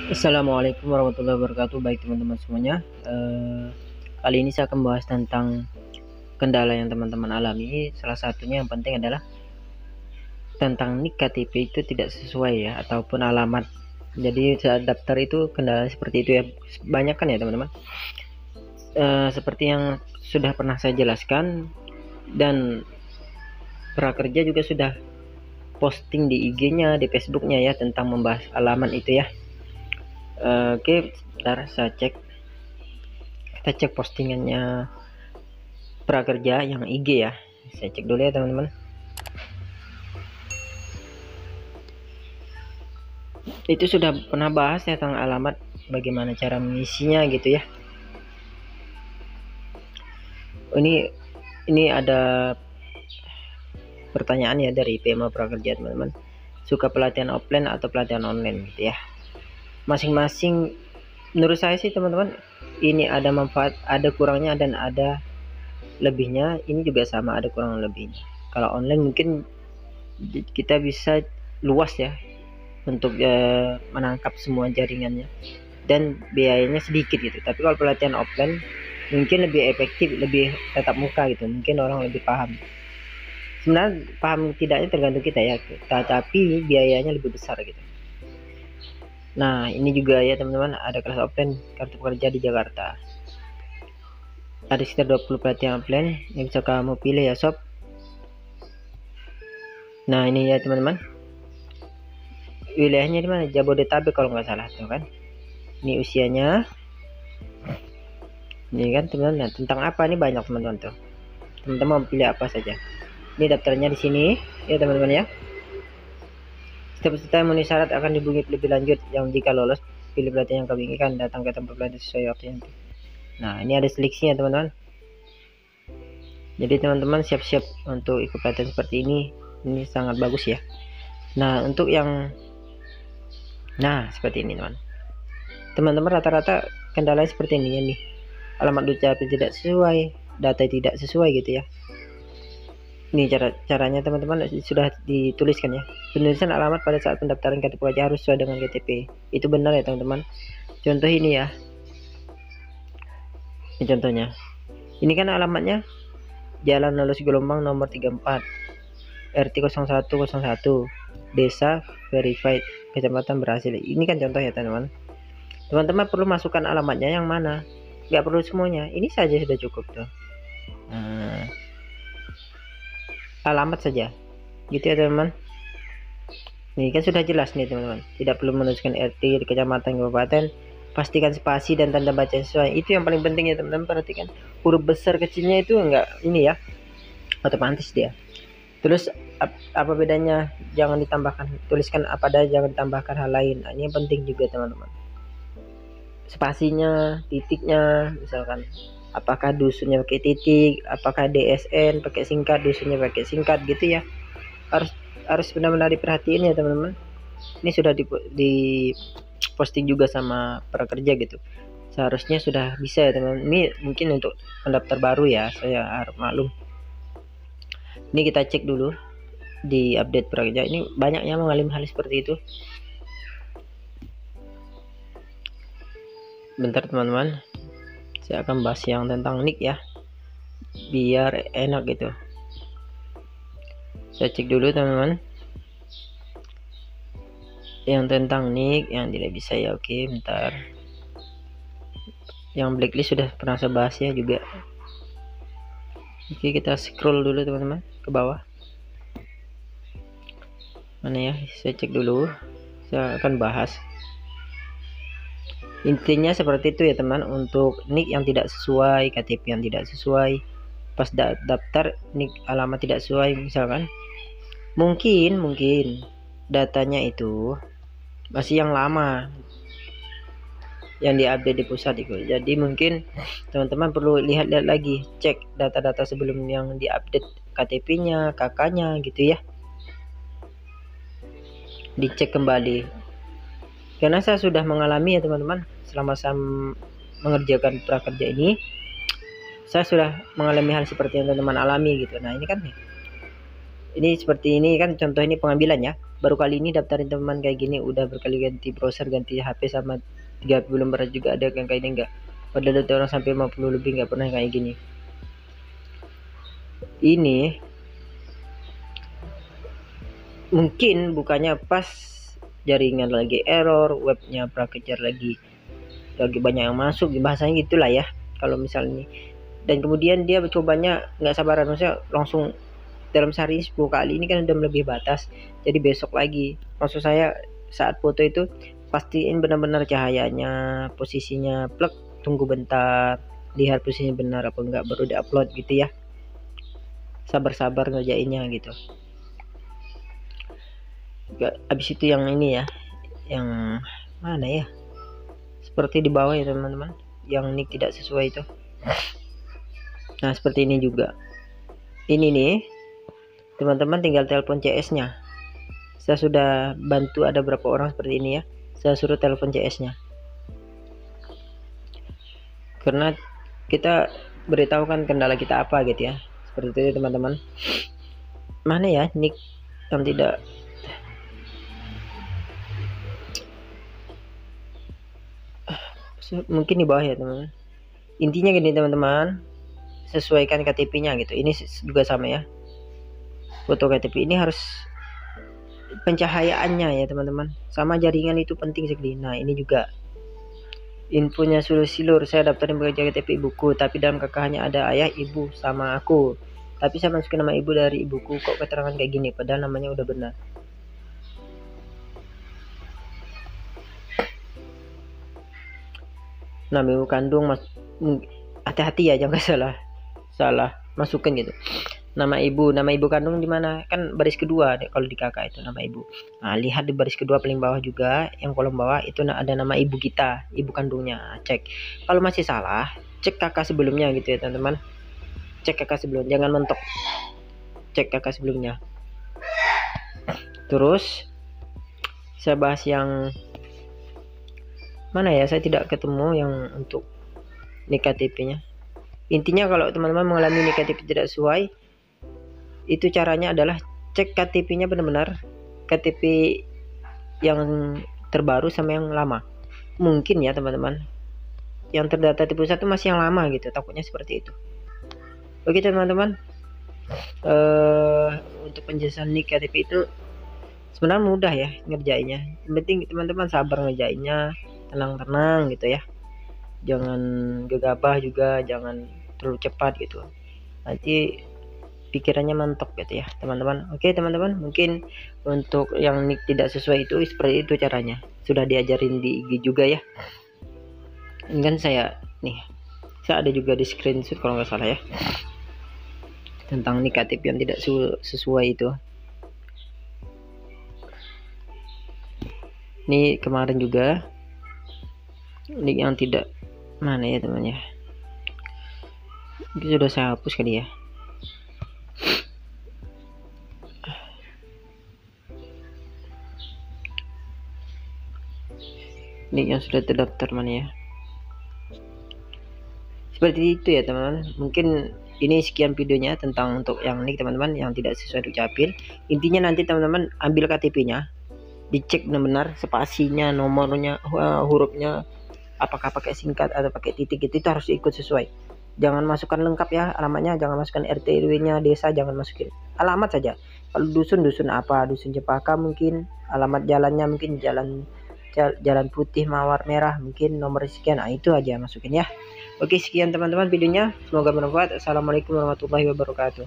Assalamualaikum warahmatullahi wabarakatuh. Baik teman-teman semuanya, kali ini saya akan membahas tentang kendala yang teman-teman alami. Salah satunya yang penting adalah tentang nik KTP itu tidak sesuai ya, ataupun alamat. Jadi saat daftar itu kendala seperti itu ya, banyak kan ya teman-teman. Seperti yang sudah pernah saya jelaskan, dan prakerja juga sudah posting di IG-nya, di Facebook-nya ya, tentang membahas alamat itu ya. Oke, sebentar saya cek. Kita cek postingannya prakerja yang IG ya. Saya cek dulu ya teman-teman. Itu sudah pernah bahas ya tentang alamat, bagaimana cara mengisinya gitu ya. Ini ada pertanyaan ya dari PMA prakerja teman-teman. Suka pelatihan offline atau pelatihan online gitu ya. Masing-masing menurut saya sih teman-teman, ini ada manfaat, ada kurangnya dan ada lebihnya. Ini juga sama, ada kurang lebihnya. Kalau online mungkin kita bisa luas ya untuk menangkap semua jaringannya, dan biayanya sedikit gitu. Tapi kalau pelatihan offline mungkin lebih efektif, lebih tatap muka gitu, mungkin orang lebih paham. Sebenarnya paham tidaknya tergantung kita ya, tapi biayanya lebih besar gitu. Nah ini juga ya teman-teman, ada kelas offline kartu pekerja di Jakarta. Ada sekitar 20 pelatihan offline yang bisa kamu pilih ya sob. Nah ini ya teman-teman, wilayahnya di mana? Jabodetabek kalau nggak salah tuh kan. Ini usianya, ini kan teman-teman. Nah, tentang apa ini banyak teman-teman tuh. Teman-teman mau pilih apa saja. Ini daftarnya di sini ya teman-teman ya. Setiap peserta yang memenuhi syarat akan dihubungi lebih lanjut. Yang jika lolos pilih pelatihan yang kami inginkan, datang ke tempat pelatihan sesuai waktu yang. Nah ini ada seleksinya teman-teman. Jadi teman-teman siap-siap untuk ikut pelatihan seperti ini. Ini sangat bagus ya. Nah untuk yang seperti ini teman-teman, rata-rata kendalanya seperti ini ya nih. Alamat dukcapil tidak sesuai, data tidak sesuai gitu ya. Ini caranya teman-teman sudah dituliskan ya. Penulisan alamat pada saat pendaftaran KTP wajah harus sesuai dengan KTP. Itu benar ya teman-teman. Contoh ini ya. Ini contohnya. Ini kan alamatnya Jalan Lulus Gelombang nomor 34, RT 0101, Desa Verified, Kecamatan Berhasil. Ini kan contoh ya teman-teman. Teman-teman perlu masukkan alamatnya yang mana. Nggak perlu semuanya. Ini saja sudah cukup tuh. Alamat saja gitu ya teman-teman. Ini kan sudah jelas nih teman-teman, tidak perlu menuliskan RT di kecamatan kabupaten, pastikan spasi dan tanda baca sesuai. Itu yang paling penting ya teman-teman. Perhatikan huruf besar kecilnya itu enggak ini ya, otomatis dia. Terus apa bedanya, jangan ditambahkan, tuliskan apa ada, jangan ditambahkan hal lain. Nah, ini yang penting juga teman-teman. Spasinya, titiknya, misalkan apakah dusunnya pakai titik, apakah DSN pakai singkat, dusunnya pakai singkat gitu ya. Harus benar-benar diperhatiin ya teman-teman. Ini sudah di posting juga sama prakerja gitu. Seharusnya sudah bisa ya teman-teman. Ini mungkin untuk pendaftar baru ya, saya harap maklum. Ini kita cek dulu di update prakerja. Ini banyaknya mengalami hal seperti itu. Bentar teman-teman, saya akan bahas yang tentang nik ya, biar enak gitu. Saya cek dulu teman-teman yang tentang nik yang tidak bisa ya. Oke bentar, yang blacklist sudah pernah saya bahas ya juga. Oke kita scroll dulu teman-teman ke bawah. Mana ya, saya cek dulu, saya akan bahas. Intinya seperti itu ya teman. Untuk nik yang tidak sesuai, KTP yang tidak sesuai, pas daftar nik alamat tidak sesuai, misalkan mungkin datanya itu masih yang lama yang diupdate di pusat itu. Jadi mungkin teman-teman perlu lihat-lihat lagi, cek data-data sebelum yang diupdate, KTP-nya, KK-nya gitu ya, dicek kembali. Karena saya sudah mengalami ya teman-teman, selama saya mengerjakan prakerja ini, saya sudah mengalami hal seperti yang teman-teman alami gitu. Nah ini kan, ini seperti ini kan contoh, ini pengambilan ya. baru kali ini daftarin teman kayak gini, udah berkali ganti browser, ganti HP sama 3 belum pernah juga ada yang kayak ini enggak. Padahal ada orang sampai 50 lebih nggak pernah kayak gini. Ini mungkin bukannya pas jaringan lagi error, webnya prakejar lagi banyak yang masuk, bahasanya gitulah ya kalau misalnya. Dan kemudian dia cobanya nggak sabaran, maksudnya langsung dalam sehari 10 kali, ini kan udah melebihi batas, jadi besok lagi. Maksud saya saat foto itu pastiin benar-benar cahayanya, posisinya plek, tunggu bentar, lihat posisinya benar apa enggak, baru diupload gitu ya. Sabar-sabar ngerjainnya gitu. Habis itu yang ini ya, yang mana ya, seperti di bawah ya teman-teman, yang nick tidak sesuai itu. Nah seperti ini juga, ini nih teman-teman tinggal telepon CS nya. Saya sudah bantu ada berapa orang seperti ini ya, saya suruh telepon CS nya, karena kita beritahukan kendala kita apa gitu ya. Seperti itu teman-teman. Mana ya nick yang tidak, mungkin di bawah ya teman-teman. Intinya gini teman-teman, sesuaikan KTP nya gitu. Ini juga sama ya, foto KTP ini harus pencahayaannya ya teman-teman, sama jaringan itu penting sekali. Nah ini juga infonya silur, saya daftarin bekerja KTP ibuku, tapi dalam KK-nya ada ayah, ibu, sama aku, tapi saya masukin nama ibu dari ibuku, kok keterangan kayak gini padahal namanya udah benar. Nama ibu kandung hati-hati ya, jangan salah masukin gitu. Nama ibu kandung di mana, kan baris kedua kalau di kakak itu nama ibu. Nah lihat di baris kedua paling bawah juga, yang kolom bawah itu ada nama ibu kita, ibu kandungnya. Cek kalau masih salah, cek kakak sebelumnya gitu ya teman-teman, cek kakak sebelum, jangan mentok, cek kakak sebelumnya. Terus saya bahas yang mana ya, saya tidak ketemu yang untuk nik KTP-nya. Intinya kalau teman-teman mengalami nik KTP tidak sesuai, itu caranya adalah cek KTP-nya benar-benar KTP yang terbaru sama yang lama. Mungkin ya teman-teman, yang terdata di pusat itu masih yang lama gitu, takutnya seperti itu. Oke teman-teman, untuk penjelasan nik KTP itu sebenarnya mudah ya ngerjainnya. Yang penting teman-teman sabar ngerjainnya, tenang-tenang gitu ya, jangan gegabah juga, jangan terlalu cepat gitu, nanti pikirannya mentok gitu ya teman-teman. Oke teman-teman, mungkin untuk yang nick tidak sesuai itu seperti itu caranya, sudah diajarin di IG juga ya. Ini kan saya ada juga di screenshot kalau nggak salah ya, tentang nick KTP yang tidak sesuai itu. Ini kemarin juga nick yang tidak, mana ya teman ya, itu sudah saya hapus kali ya. Nick yang sudah terdaftar mana ya, seperti itu ya teman-teman. Mungkin ini sekian videonya tentang untuk yang nick teman-teman yang tidak sesuai dukcapil. Intinya nanti teman-teman ambil KTP-nya, dicek benar-benar spasinya, nomornya, hurufnya, apakah pakai singkat atau pakai titik, itu harus ikut sesuai. Jangan masukkan lengkap ya alamatnya, jangan masukkan RT RW-nya, desa jangan masukin, alamat saja. Kalau dusun apa, dusun Jepaka mungkin, alamat jalannya mungkin jalan putih mawar merah, mungkin nomor sekian, itu aja masukin ya. Oke sekian teman-teman videonya, semoga bermanfaat. Assalamualaikum warahmatullahi wabarakatuh.